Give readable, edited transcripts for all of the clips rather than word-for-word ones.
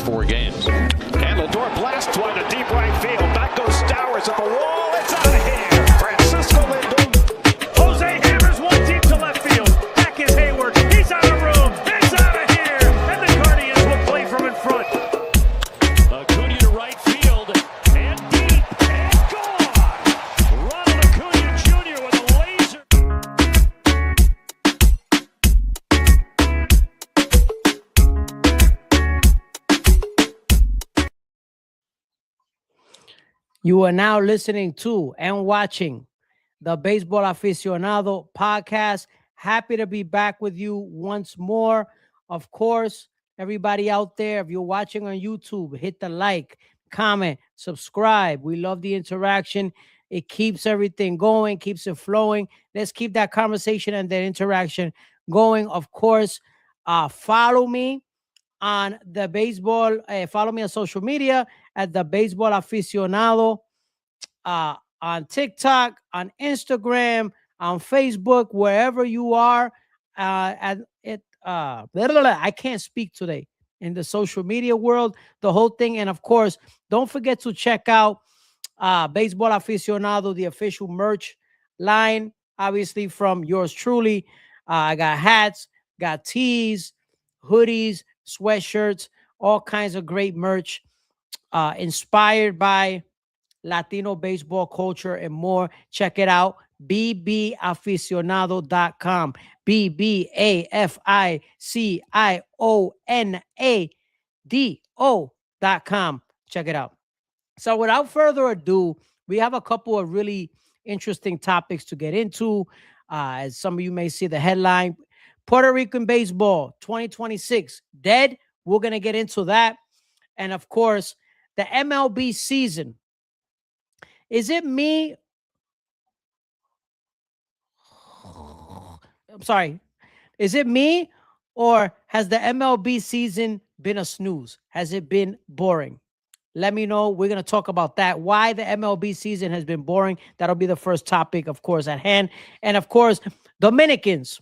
4 games. And Lindor blasts one to deep right field. Back goes Stowers at the wall. It's out of here. Francisco Lindor. Jose hammers one deep to left field. Back is Hayward. He's out of room. It's out of here. And the Guardians will play from in front. Acuna to right field. And deep. And gone. Ronald Acuna Jr. with a laser. You are now listening to and watching the Baseball Aficionado podcast. Happy to be back with you once more. Of course, everybody out there, if you're watching on YouTube, hit the like, comment, subscribe. We love the interaction. It keeps everything going, keeps it flowing. Let's keep that conversation and that interaction going. Of course, follow me on the baseball. Follow me on social media at the Baseball Aficionado, on TikTok, on Instagram, on Facebook, wherever you are. I can't speak today in the social media world, the whole thing. And of course, don't forget to check out Baseball Aficionado, the official merch line, obviously from yours truly. I got hats, got tees, hoodies, sweatshirts, all kinds of great merch inspired by Latino baseball culture and more. Check it out. BBAficionado.com. BBAficionado.com. Check it out. So without further ado, we have a couple of really interesting topics to get into. As some of you may see the headline, Puerto Rican Baseball 2026 dead. We're going to get into that. And of course, the MLB season. Is it me? I'm sorry. Is it me, or has the MLB season been a snooze? Has it been boring? Let me know. We're going to talk about that. Why the MLB season has been boring. That'll be the first topic, of course, at hand. And of course, Dominicans,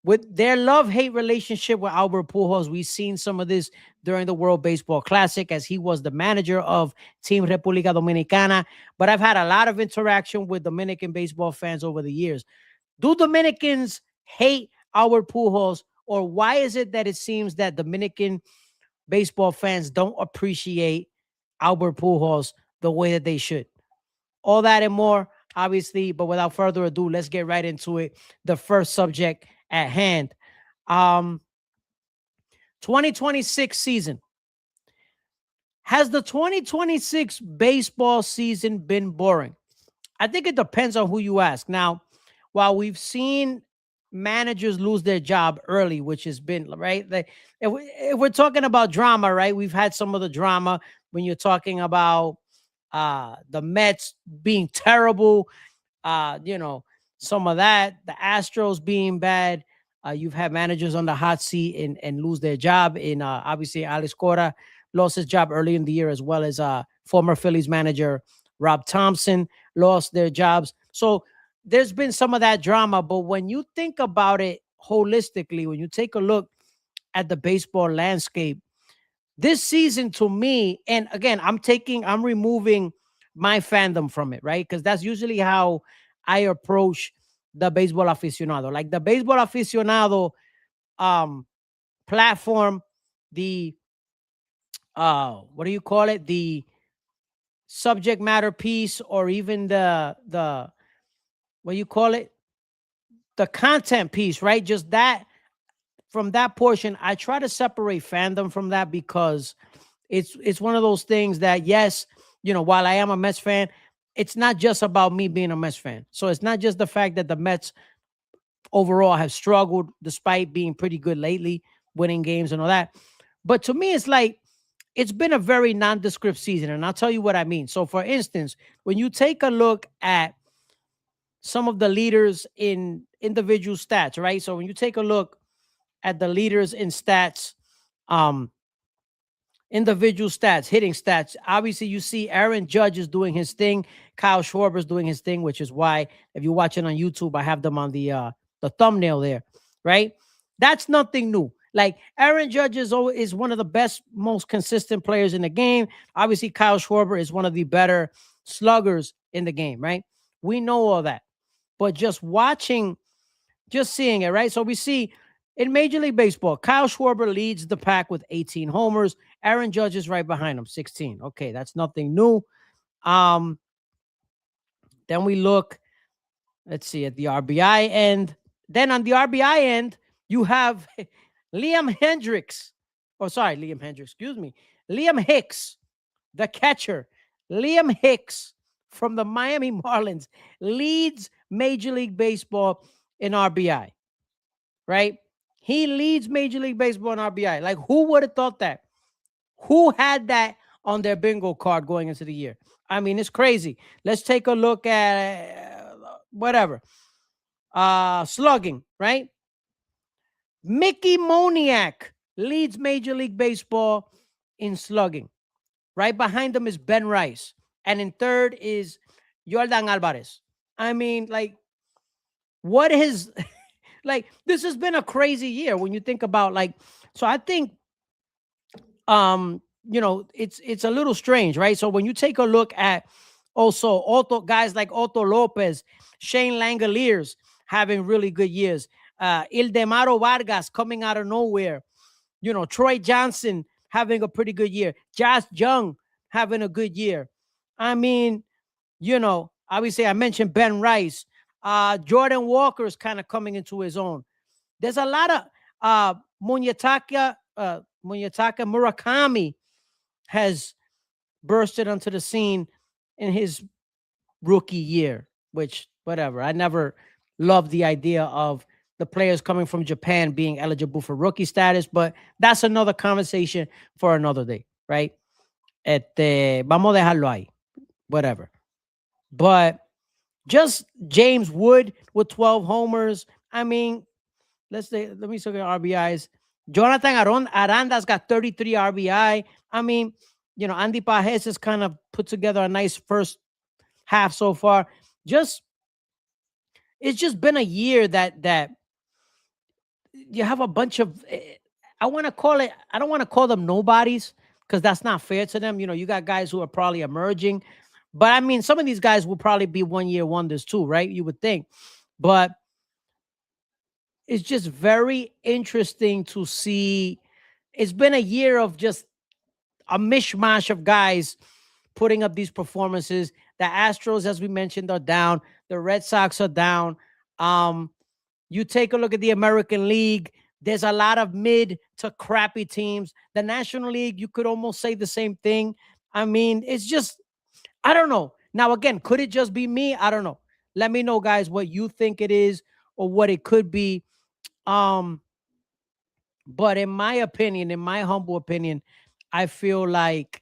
with their love-hate relationship with Albert Pujols. We've seen some of this during the World Baseball Classic as he was the manager of Team República Dominicana. But I've had a lot of interaction with Dominican baseball fans over the years. Do Dominicans hate Albert Pujols, or why is it that it seems that Dominican baseball fans don't appreciate Albert Pujols the way that they should? All that and more, obviously. But without further ado, let's get right into it. The first subject at hand. 2026 season. Has the 2026 baseball season been boring? I think it depends on who you ask. Now, while we've seen managers lose their job early, which has been, right? If we're talking about drama, right? We've had some of the drama when you're talking about the Mets being terrible, some of that, the Astros being bad. You've had managers on the hot seat and lose their job. Obviously, Alex Cora lost his job early in the year, as well as former Phillies manager Rob Thompson lost their jobs. So there's been some of that drama. But when you think about it holistically, when you take a look at the baseball landscape, this season to me, and again, I'm removing my fandom from it, right? Because that's usually how I approach the Baseball Aficionado. Like the Baseball Aficionado platform, the what do you call it? The subject matter piece, or even the what do you call it? The content piece, right? Just that, from that portion, I try to separate fandom from that, because it's one of those things that, yes, while I am a Mets fan, it's not just about me being a Mets fan. So it's not just the fact that the Mets overall have struggled despite being pretty good lately, winning games and all that. But to me, it's like, it's been a very nondescript season. And I'll tell you what I mean. So for instance, when you take a look at some of the leaders in individual stats, right? So when you take a look at the leaders in stats, individual stats, hitting stats, obviously you see Aaron Judge is doing his thing. Kyle Schwarber's doing his thing, which is why if you're watching on YouTube, I have them on the thumbnail there, right? That's nothing new. Like Aaron Judge is one of the best, most consistent players in the game. Obviously, Kyle Schwarber is one of the better sluggers in the game, right? We know all that. But just seeing it, right? So we see in Major League Baseball, Kyle Schwarber leads the pack with 18 homers. Aaron Judge is right behind him, 16. Okay, that's nothing new. Then we look, let's see, at the RBI end. Then on the RBI end, you have Liam Hicks, the catcher. Liam Hicks from the Miami Marlins leads Major League Baseball in RBI, right? He leads Major League Baseball in RBI. Like, who would have thought that? Who had that on their bingo card going into the year? I mean, it's crazy. Let's take a look at whatever. Slugging, right? Mickey Moniak leads Major League Baseball in slugging. Right behind him is Ben Rice. And in third is Yordan Alvarez. I mean, like, what is... like, this has been a crazy year when you think about, like... So I think, it's a little strange, right? So when you take a look at also guys like Otto Lopez, Shane Langoliers having really good years, Ildemaro Vargas coming out of nowhere, Troy Johnson having a pretty good year, Josh Jung having a good year. I mean, obviously I mentioned Ben Rice, Jordan Walker is kind of coming into his own. There's a lot of Munetaka Murakami has bursted onto the scene in his rookie year, which, whatever. I never loved the idea of the players coming from Japan being eligible for rookie status, but that's another conversation for another day, right? Vamos a dejarlo ahí, whatever. But just James Wood with 12 homers. I mean, let me look at RBIs. Jonathan Aranda's got 33 RBI. I mean, Andy Pajes has kind of put together a nice first half so far. It's just been a year that you have a bunch of, I don't want to call them nobodies because that's not fair to them. You got guys who are probably emerging, but I mean, some of these guys will probably be 1-year wonders too, right? You would think, but it's just very interesting to see. It's been a year of just a mishmash of guys putting up these performances. The Astros, as we mentioned, are down. The Red Sox are down. You take a look at the American League. There's a lot of mid to crappy teams. The National League, you could almost say the same thing. I mean, it's just, I don't know. Now, again, could it just be me? I don't know. Let me know, guys, what you think it is or what it could be. But in my opinion, in my humble opinion, I feel like,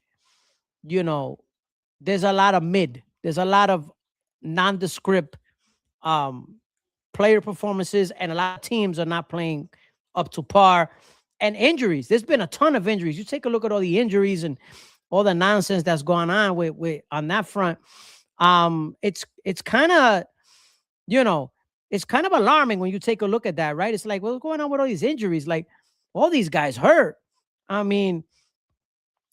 there's a lot of mid. There's a lot of nondescript player performances, and a lot of teams are not playing up to par. And injuries. There's been a ton of injuries. You take a look at all the injuries and all the nonsense that's going on with on that front. It's kind of, it's kind of alarming when you take a look at that, right? It's like, what's going on with all these injuries? Like, all these guys hurt. I mean,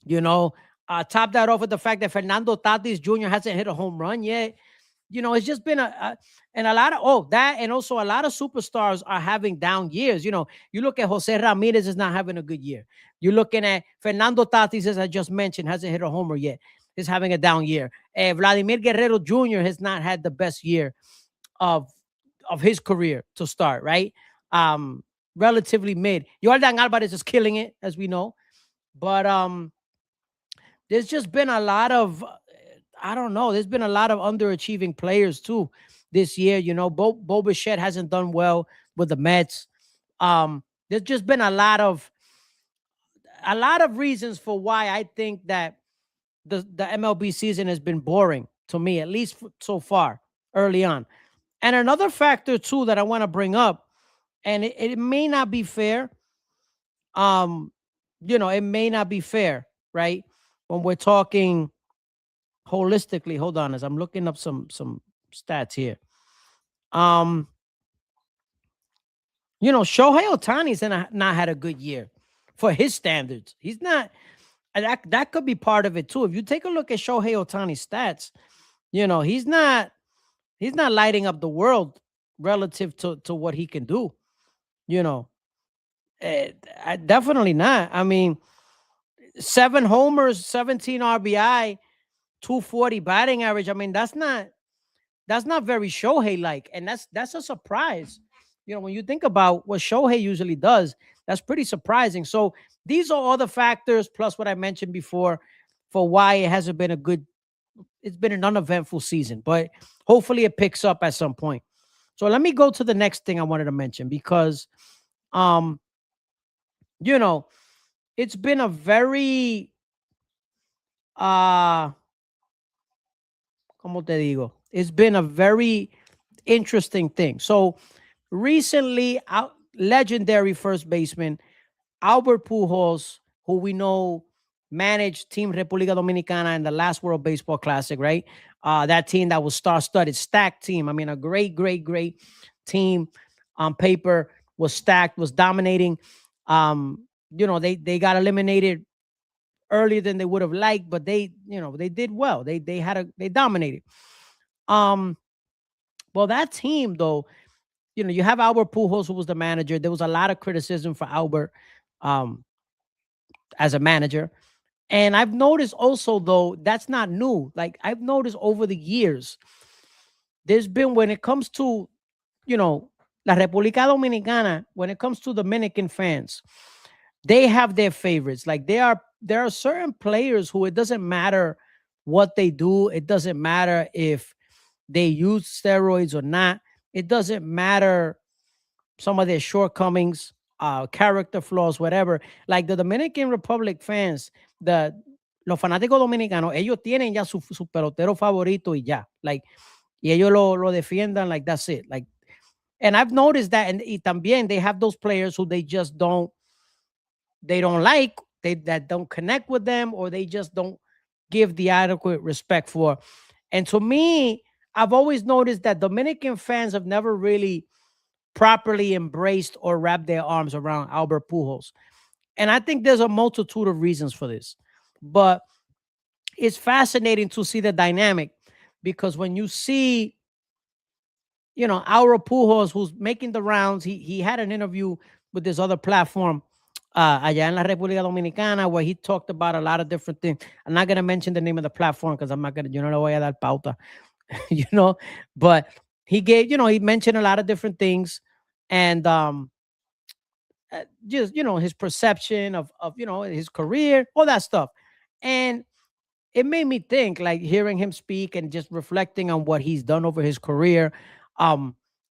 top that off with the fact that Fernando Tatis Jr. hasn't hit a home run yet. It's just been and a lot of that, and also a lot of superstars are having down years. You look at Jose Ramirez is not having a good year. You're looking at Fernando Tatis, as I just mentioned, hasn't hit a homer yet. Is having a down year. Vladimir Guerrero Jr. has not had the best year of his career to start, right? Relatively mid. Yordan Alvarez is killing it, as we know. But there's just been a lot of, I don't know, there's been a lot of underachieving players too this year. Bo Bichette hasn't done well with the Mets. There's just been a lot of reasons for why I think that the MLB season has been boring to me, at least so far early on. And another factor too that I want to bring up, and it may not be fair. It may not be fair, right? When we're talking holistically, hold on, as I'm looking up some stats here. Shohei Ohtani's not had a good year for his standards. He's not. That could be part of it too. If you take a look at Shohei Ohtani's stats, he's not lighting up the world relative to what he can do. Definitely not. I mean, 7 homers, 17 RBI, 240 batting average. I mean, that's not very Shohei like, and that's a surprise. When you think about what Shohei usually does, that's pretty surprising. So these are all the factors plus what I mentioned before for why it hasn't been it's been an uneventful season, but hopefully it picks up at some point. So let me go to the next thing I wanted to mention because it's been a very como te digo, it's been a very interesting thing. So recently, legendary first baseman Albert Pujols, who we know managed Team República Dominicana in the last World Baseball Classic, right? That team that was star-studded, stacked team. I mean, a great, great, great team on paper, was stacked, was dominating. They got eliminated earlier than they would have liked, but they did well. They dominated. Well, that team though, you have Albert Pujols, who was the manager. There was a lot of criticism for Albert as a manager. And I've noticed also, though, that's not new. Like, I've noticed over the years, there's been, when it comes to, La República Dominicana, when it comes to Dominican fans, they have their favorites. Like, there are certain players who it doesn't matter what they do. It doesn't matter if they use steroids or not. It doesn't matter some of their shortcomings, character flaws, whatever. Like the Dominican Republic fans, los fanáticos dominicanos, ellos tienen ya su pelotero favorito y ya. Like, y ellos lo defiendan, like that's it. Like, and I've noticed that, and también they have those players who they just don't like, that don't connect with them, or they just don't give the adequate respect for. And to me, I've always noticed that Dominican fans have never really properly embraced or wrapped their arms around Albert Pujols. And I think there's a multitude of reasons for this. But it's fascinating to see the dynamic, because when you see, Albert Pujols, who's making the rounds, he had an interview with this other platform allá en la República Dominicana, where he talked about a lot of different things. I'm not going to mention the name of the platform because I'm not going to, le voy a dar pauta, but he gave, he mentioned a lot of different things, and just, his perception of his career, all that stuff. And it made me think, like, hearing him speak and just reflecting on what he's done over his career,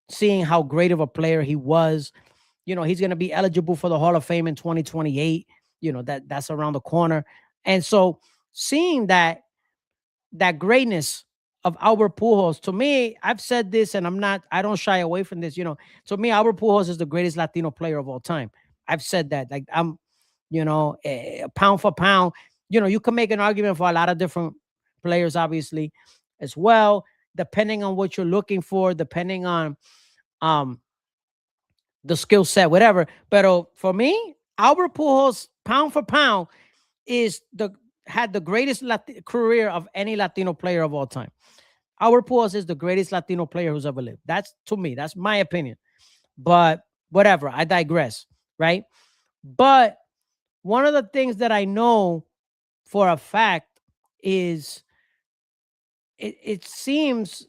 seeing how great of a player he was. He's going to be eligible for the Hall of Fame in 2028. That's around the corner. And so seeing that greatness of Albert Pujols, to me, I've said this, and I don't shy away from this. To me, Albert Pujols is the greatest Latino player of all time. I've said that. Like, I'm, pound for pound, you can make an argument for a lot of different players, obviously, as well, depending on what you're looking for, depending on the skill set, whatever. But for me, Albert Pujols, pound for pound, had the greatest career of any Latino player of all time. Albert Pujols is the greatest Latino player who's ever lived. That's, to me, that's my opinion. But whatever, I digress, right? But one of the things that I know for a fact is it seems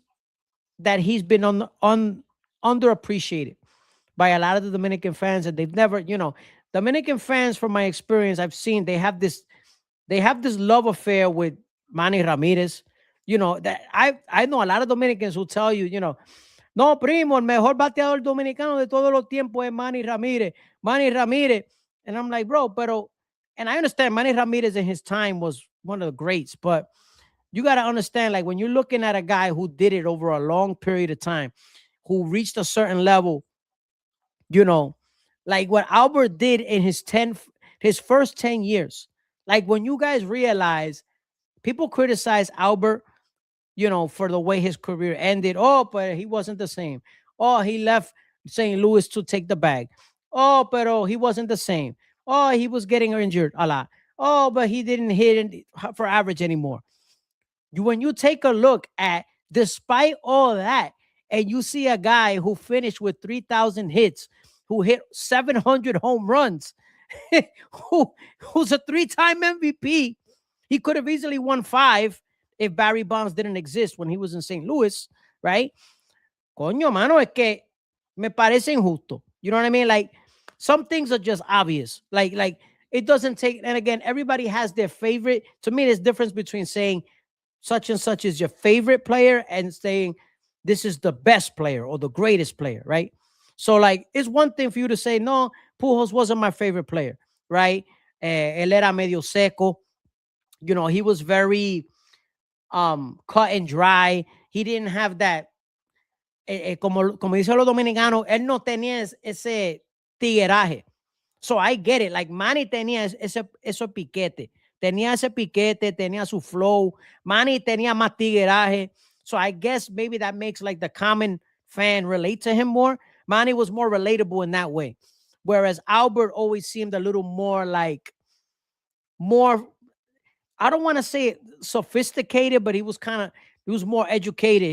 that he's been underappreciated by a lot of the Dominican fans, and they've never, Dominican fans, from my experience, I've seen they have this love affair with Manny Ramirez. That I know a lot of Dominicans who tell you, no, primo, el mejor bateador dominicano de todos los tiempos es Manny Ramirez. And I'm like, bro, and I understand Manny Ramirez in his time was one of the greats, but you got to understand, like, when you're looking at a guy who did it over a long period of time, who reached a certain level, like what Albert did in his first 10 years. Like, when you guys realize, people criticize Albert, for the way his career ended. Oh, but he wasn't the same. Oh, he left St. Louis to take the bag. Oh, pero he wasn't the same. Oh, he was getting injured a lot. Oh, but he didn't hit for average anymore. When you take a look at, despite all that, and you see a guy who finished with 3,000 hits, who hit 700 home runs, who's a 3-time MVP, he could have easily won 5 if Barry Bonds didn't exist when he was in St. Louis, right? Coño, mano, es que me parece injusto. You know what I mean? Like, some things are just obvious. Like it doesn't take, and again, everybody has their favorite. To me, there's difference between saying such and such is your favorite player and saying this is the best player or the greatest player, right? So, like, it's one thing for you to say, no, Pujols wasn't my favorite player, right? Él era medio seco. You know, he was very cut and dry. He didn't have that, como dicen los dominicanos, él no tenía ese tigueraje. So I get it. Like, Manny tenía ese piquete. Tenía ese piquete, tenía su flow. Manny tenía más tigueraje. So I guess maybe that makes like the common fan relate to him more. Manny was more relatable in that way. Whereas Albert always seemed a little more like, more, I don't want to say sophisticated, but he was more educated.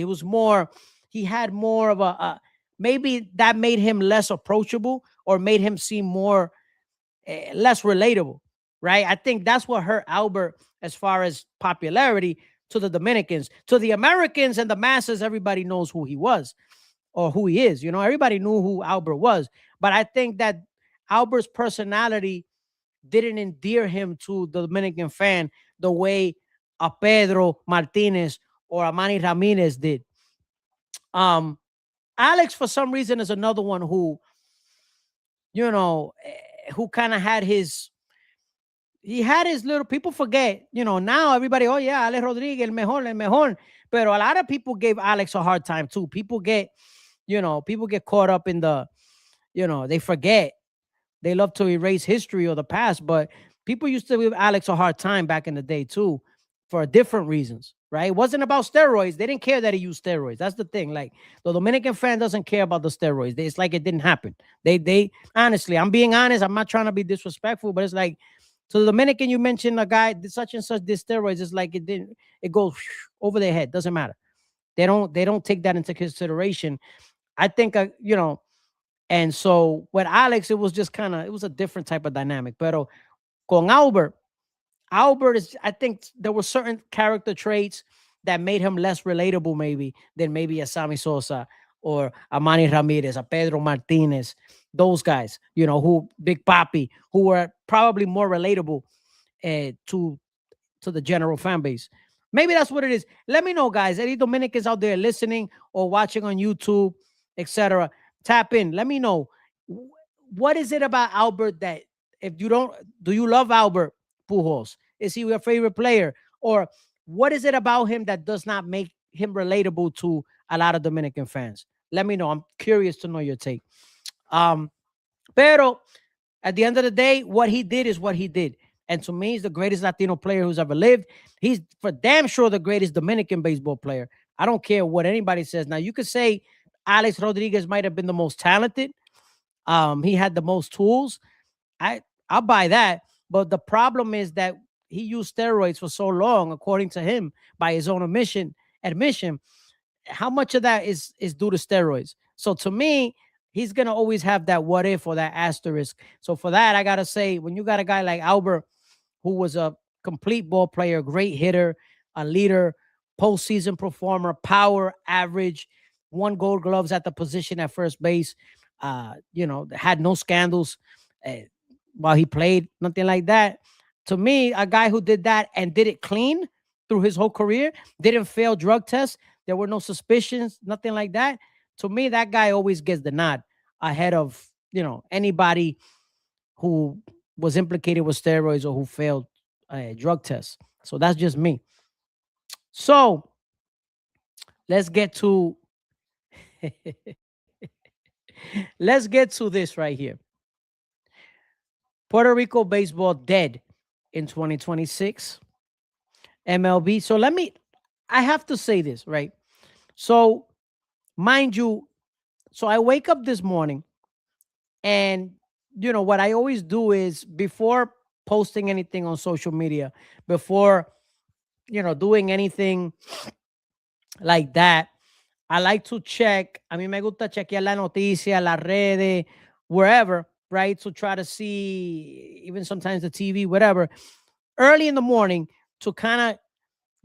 He had more of maybe that made him less approachable or made him seem more, less relatable, right? I think that's what hurt Albert as far as popularity to the Dominicans. To the Americans and the masses, everybody knows who he was or who he is. You know, everybody knew who Albert was. But I think that Albert's personality didn't endear him to the Dominican fan the way a Pedro Martinez or a Manny Ramirez did. Alex, for some reason, is another one who, you know, who kind of had his little, people forget, you know, now everybody, oh yeah, Alex Rodriguez, el mejor. But a lot of people gave Alex a hard time too. People get caught up in the, you know, they forget. They love to erase history or the past, but people used to give Alex a hard time back in the day too, for different reasons, right? It wasn't about steroids. They didn't care that he used steroids. That's the thing. Like, the Dominican fan doesn't care about the steroids. It's like it didn't happen. They honestly, I'm being honest. I'm not trying to be disrespectful, but it's like, to the Dominican, you mentioned a guy such and such did steroids. It's like it goes over their head. Doesn't matter. They don't take that into consideration. I think, you know, and so with Alex, it was just it was a different type of dynamic. But con Albert is, I think there were certain character traits that made him less relatable maybe than maybe a Sammy Sosa or a Manny Ramirez, a Pedro Martinez, those guys, you know, who Big Papi, who were probably more relatable to the general fan base. Maybe that's what it is. Let me know, guys. Any Dominicans out there listening or watching on YouTube, etc., tap in. Let me know, what is it about Albert that, if you don't, do you love Albert Pujols? Is he your favorite player? Or what is it about him that does not make him relatable to a lot of Dominican fans? Let me know. I'm curious to know your take. Pero at the end of the day, what he did is what he did. And to me, he's the greatest Latino player who's ever lived. He's for damn sure the greatest Dominican baseball player. I don't care what anybody says. Now, you could say Alex Rodriguez might have been the most talented. He had the most tools. I'll buy that. But the problem is that he used steroids for so long, according to him, by his own admission. How much of that is due to steroids? So to me, he's going to always have that what if or that asterisk. So for that, I got to say, when you got a guy like Albert, who was a complete ball player, great hitter, a leader, postseason performer, power, average, won Gold Gloves at the position at first base, you know, had no scandals while he played, nothing like that. To me, a guy who did that and did it clean through his whole career, didn't fail drug tests, there were no suspicions, nothing like that. To me, that guy always gets the nod ahead of, you know, anybody who was implicated with steroids or who failed drug tests. So that's just me. So let's get to this right here. Puerto Rico Baseball Dead in 2026. MLB. So I have to say this, right? So mind you, So I wake up this morning, and what I always do is, before posting anything on social media, before doing anything like that, I like to check. A mí me gusta chequear la noticia, las redes, wherever, right? To try to see, even sometimes the TV, whatever, early in the morning, to kind of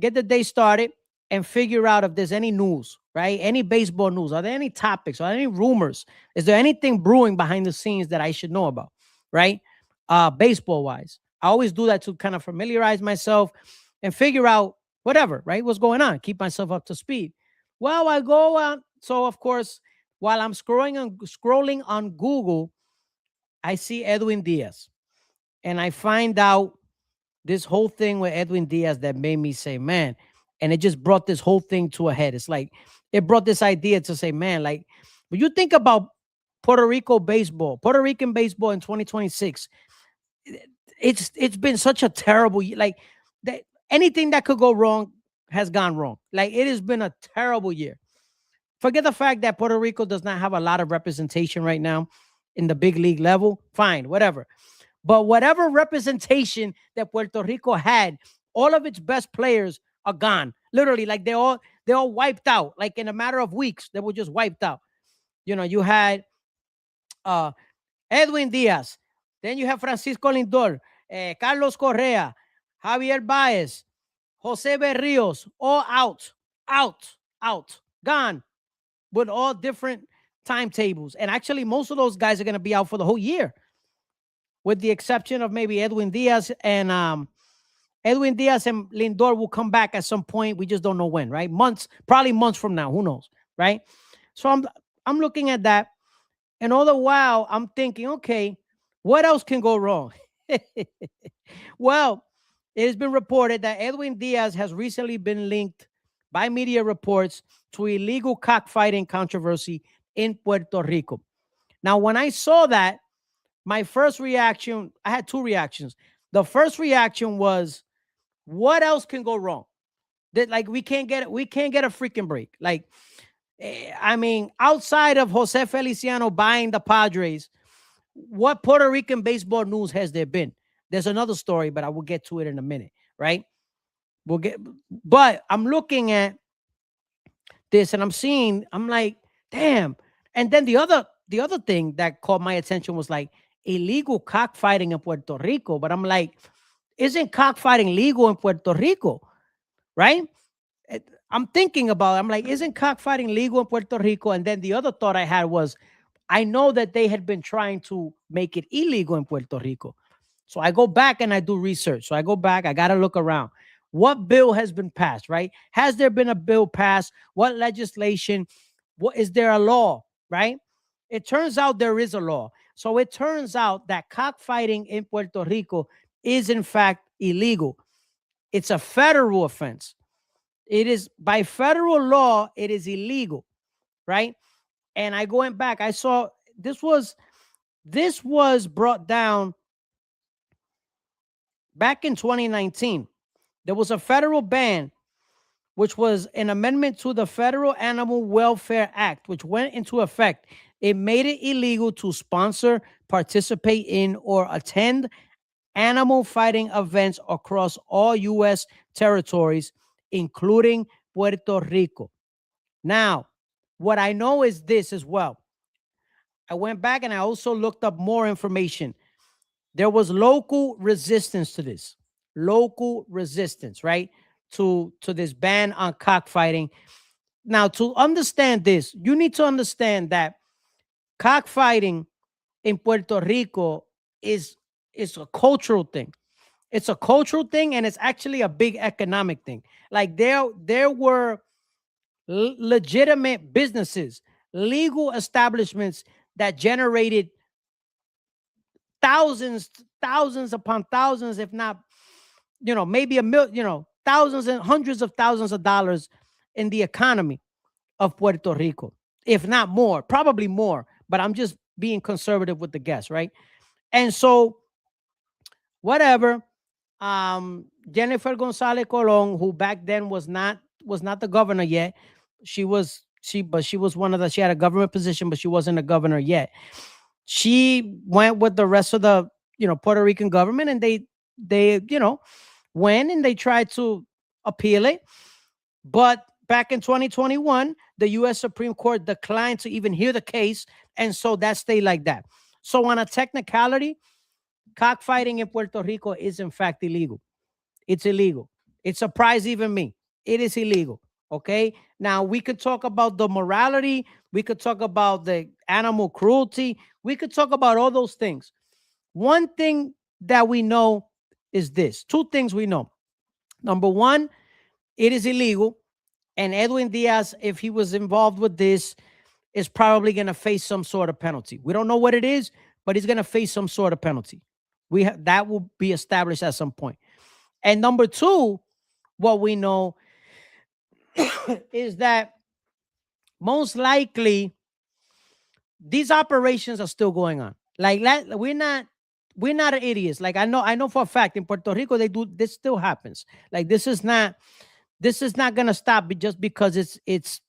get the day started and figure out if there's any news, right? Any baseball news. Are there any topics? Are there any rumors? Is there anything brewing behind the scenes that I should know about, right? Baseball wise. I always do that to kind of familiarize myself and figure out whatever, right? What's going on? Keep myself up to speed. Well, I go out. So, of course, while I'm scrolling on Google, I see Edwin Diaz, and I find out this whole thing with Edwin Diaz that made me say, man, and it just brought this whole thing to a head. It's like it brought this idea to say, man, like when you think about Puerto Rican baseball in 2026, it's been such a terrible year. Like that, anything that could go wrong has gone wrong. Like it has been a terrible year. Forget the fact that Puerto Rico does not have a lot of representation right now in the big league level. Fine, whatever. But whatever representation that Puerto Rico had, all of its best players are gone. Literally, like they're all wiped out. Like in a matter of weeks, they were just wiped out. You had Edwin Diaz, then you have Francisco Lindor, Carlos Correa, Javier Báez, José Berríos, all out, gone, with all different timetables. And actually, most of those guys are going to be out for the whole year, with the exception of maybe Edwin Diaz and Lindor will come back at some point. We just don't know when, right? Probably months from now. Who knows, right? So I'm looking at that, and all the while I'm thinking, okay, what else can go wrong? Well, it has been reported that Edwin Diaz has recently been linked by media reports to illegal cockfighting controversy in Puerto Rico. Now, when I saw that, my first reaction, I had two reactions. The first reaction was, what else can go wrong? That like we can't get a freaking break. Like, I mean, outside of Jose Feliciano buying the Padres, what Puerto Rican baseball news has there been? There's another story, but I will get to it in a minute, right? But I'm looking at this and I'm like, damn. And then the other thing that caught my attention was like illegal cockfighting in Puerto Rico. But I'm like, isn't cockfighting legal in Puerto Rico? Right? I'm thinking about it. I'm like, isn't cockfighting legal in Puerto Rico? And then the other thought I had was, I know that they had been trying to make it illegal in Puerto Rico. So I go back and I do research. So I go back, I got to look around. What bill has been passed, right? Has there been a bill passed? What legislation? What is there a law, right? It turns out there is a law. So it turns out that cockfighting in Puerto Rico is in fact illegal. It's a federal offense. It is by federal law, it is illegal, right? And I went back, I saw this was brought down back in 2019. There was a federal ban, which was an amendment to the Federal Animal Welfare Act, which went into effect. It made it illegal to sponsor, participate in, or attend animal fighting events across all U.S. territories, including Puerto Rico. Now, what I know is this as well. I went back and I also looked up more information. There was local resistance to this. Local resistance, right? To this ban on cockfighting. Now, to understand this, you need to understand that cockfighting in Puerto Rico is a cultural thing. It's a cultural thing, and it's actually a big economic thing. Like there were legitimate businesses, legal establishments that generated thousands upon thousands, if not, maybe thousands and hundreds of thousands of dollars in the economy of Puerto Rico, if not more, probably more. But I'm just being conservative with the guess, right? And so, whatever. Jennifer González Colón, who back then was not the governor yet, she was But she was she had a government position, but she wasn't a governor yet. She went with the rest of the, Puerto Rican government, and they went and they tried to appeal it. But back in 2021, the U.S. Supreme Court declined to even hear the case, and so that stayed like that. So on a technicality, cockfighting in Puerto Rico is in fact illegal. It's illegal. It surprised even me. It is illegal. Okay. Now we could talk about the morality. We could talk about the animal cruelty. We could talk about all those things. One thing that we know is this. Two things we know. Number one, it is illegal. And Edwin Díaz, if he was involved with this, is probably going to face some sort of penalty. We don't know what it is, but he's going to face some sort of penalty. That will be established at some point. And number two, what we know is that most likely these operations are still going on. Like we're not idiots. Like I know for a fact in Puerto Rico this still happens. Like this is not going to stop just because it's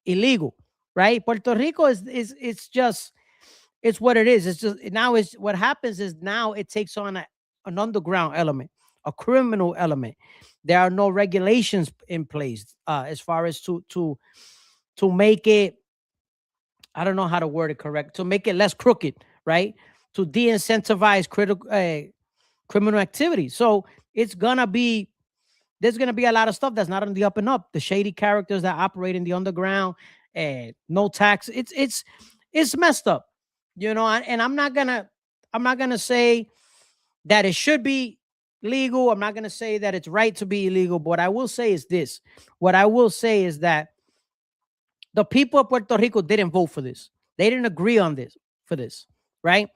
illegal, right? Puerto Rico is it's what it is. It's just now is what happens is now it takes on an underground element, a criminal element. There are no regulations in place as far as to make it, I don't know how to word it correct, to make it less crooked, right? To de-incentivize criminal activity. So there's gonna be a lot of stuff that's not on the up and up. The shady characters that operate in the underground, no tax. It's messed up, and I'm not gonna say that it should be legal. I'm not gonna say that it's right to be illegal. But what I will say is this. What I will say is that the people of Puerto Rico didn't vote for this. They didn't agree on this for this, right?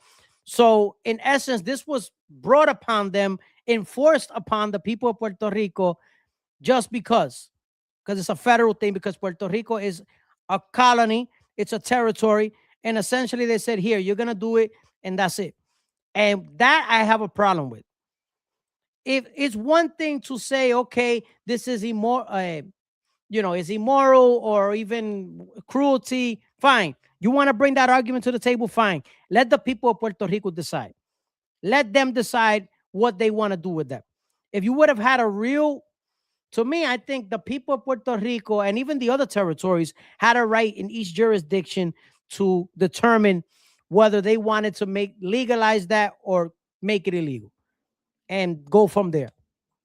So in essence, this was brought upon them, enforced upon the people of Puerto Rico just because it's a federal thing, because Puerto Rico is a colony, it's a territory, and essentially they said, here, you're going to do it, and that's it. And that I have a problem with. If it's one thing to say, okay, this is immoral, is immoral or even cruelty, fine. You want to bring that argument to the table, fine. Let the people of Puerto Rico decide. Let them decide what they want to do with them. If you would have had to me, I think the people of Puerto Rico and even the other territories had a right in each jurisdiction to determine whether they wanted to legalize that or make it illegal and go from there.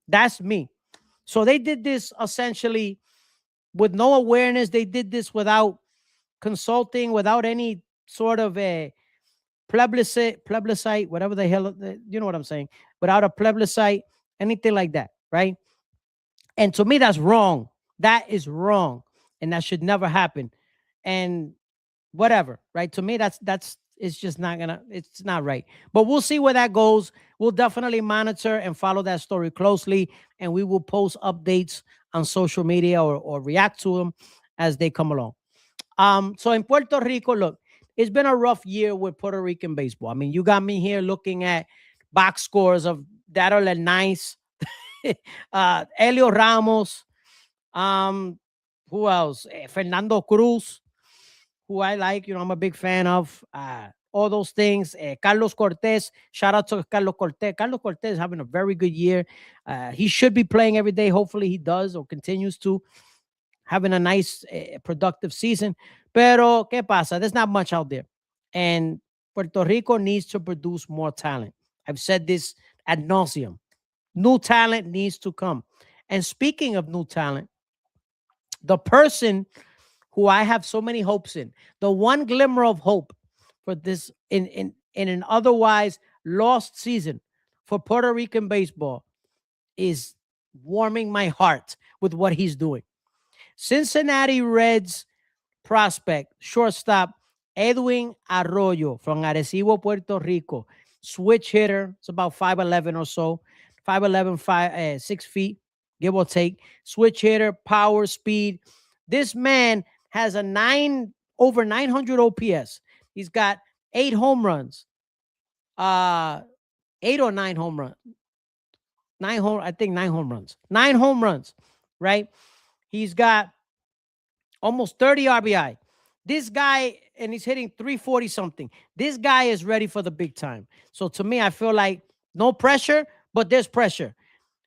That's me. So they did this essentially with no awareness. They did this without consulting, without any sort of a plebiscite, whatever the hell, you know what I'm saying? Without a plebiscite, anything like that, right? And to me, that's wrong. That is wrong. And that should never happen. And whatever, right? To me, it's just it's not right. But we'll see where that goes. We'll definitely monitor and follow that story closely. And we will post updates on social media or react to them as they come along. So in Puerto Rico, look, it's been a rough year with Puerto Rican baseball. I mean, you got me here looking at box scores of Daryl Nice, Elio Ramos, who else? Fernando Cruz, who I like, I'm a big fan of. All those things. Carlos Cortez, shout out to Carlos Cortez. Carlos Cortez is having a very good year. He should be playing every day. Hopefully he does or continues to. Having a nice, productive season. Pero, ¿qué pasa? There's not much out there. And Puerto Rico needs to produce more talent. I've said this ad nauseum. New talent needs to come. And speaking of new talent, the person who I have so many hopes in, the one glimmer of hope for this in an otherwise lost season for Puerto Rican baseball is warming my heart with what he's doing. Cincinnati Reds prospect, shortstop, Edwin Arroyo from Arecibo, Puerto Rico. Switch hitter. It's about 5'11" or so. 5'11", 6 feet, give or take. Switch hitter, power, speed. This man has over 900 OPS. He's got 8 home runs. 8 or 9 home runs. 9 home runs. 9 home runs, right? He's got almost 30 RBI. This guy, and he's hitting 340 something. This guy is ready for the big time. So to me, I feel like no pressure, but there's pressure.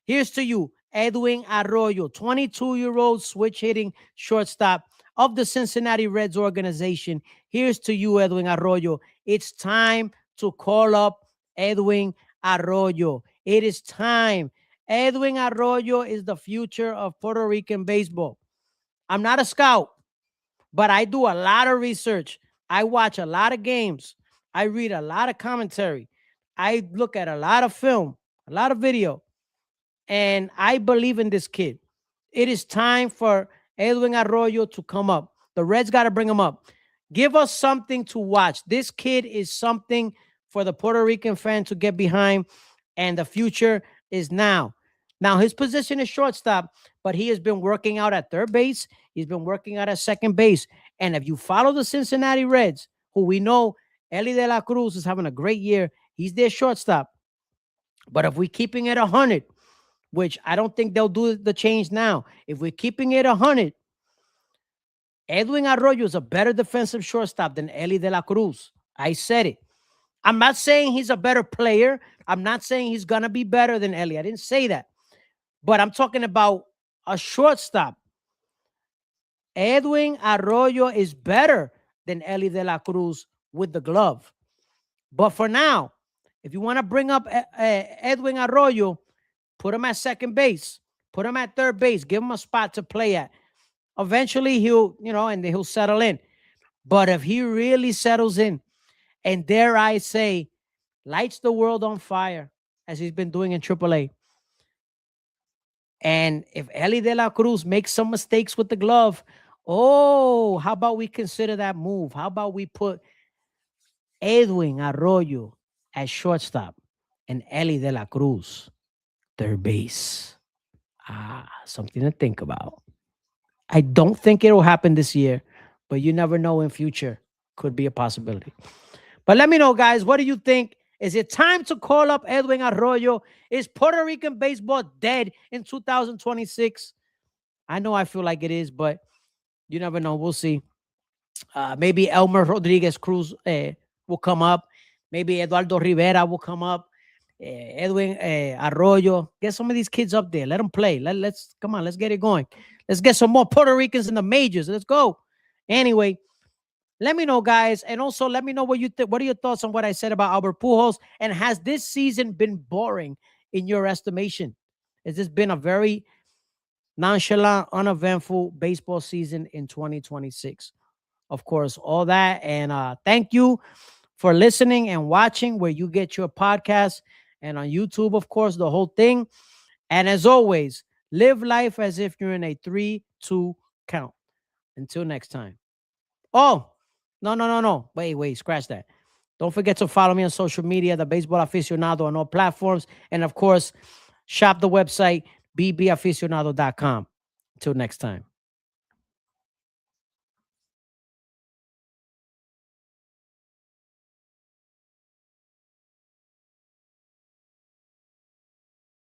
Here's to you, Edwin Arroyo, 22-year-old switch hitting shortstop of the Cincinnati Reds organization. Here's to you, Edwin Arroyo. It's time to call up Edwin Arroyo. It is time. Edwin Arroyo is the future of Puerto Rican baseball. I'm not a scout, but I do a lot of research. I watch a lot of games. I read a lot of commentary. I look at a lot of film, a lot of video, and I believe in this kid. It is time for Edwin Arroyo to come up. The Reds got to bring him up. Give us something to watch. This kid is something for the Puerto Rican fan to get behind, and the future is now. Now, his position is shortstop, but he has been working out at third base. He's been working out at second base. And if you follow the Cincinnati Reds, who we know Ellie De La Cruz is having a great year, he's their shortstop. But if we're keeping it 100, which I don't think they'll do the change now, if we're keeping it 100, Edwin Arroyo is a better defensive shortstop than Ellie De La Cruz. I said it. I'm not saying he's a better player. I'm not saying he's going to be better than Ellie. I didn't say that. But I'm talking about a shortstop. Edwin Arroyo is better than Ellie De La Cruz with the glove. But for now, if you want to bring up Edwin Arroyo, put him at second base. Put him at third base. Give him a spot to play at. Eventually, he'll, and he'll settle in. But if he really settles in, and dare I say, lights the world on fire, as he's been doing in AAA, and if Ellie De La Cruz makes some mistakes with the glove, how about we consider that move? How about we put Edwin Arroyo at shortstop and Ellie De La Cruz third base? Something to think about. I don't think it'll happen this year, but you never know in future. Could be a possibility. But let me know, guys, what do you think? Is it time to call up Edwin Arroyo? Is Puerto Rican baseball dead in 2026? I know I feel like it is, but you never know. We'll see. Maybe Elmer Rodriguez Cruz will come up. Maybe Eduardo Rivera will come up. Edwin Arroyo. Get some of these kids up there. Let them play. Let's come on. Let's get it going. Let's get some more Puerto Ricans in the majors. Let's go. Anyway, let me know, guys. And also let me know what you think. What are your thoughts on what I said about Albert Pujols? And has this season been boring in your estimation? Has this been a very nonchalant, uneventful baseball season in 2026? Of course, all that. And thank you for listening and watching where you get your podcast, and on YouTube, of course, the whole thing. And as always, live life as if you're in a 3-2 count. Until next time. Oh, no. Wait, scratch that. Don't forget to follow me on social media, The Baseball Aficionado, on all platforms. And of course, shop the website, bbaficionado.com. Until next time.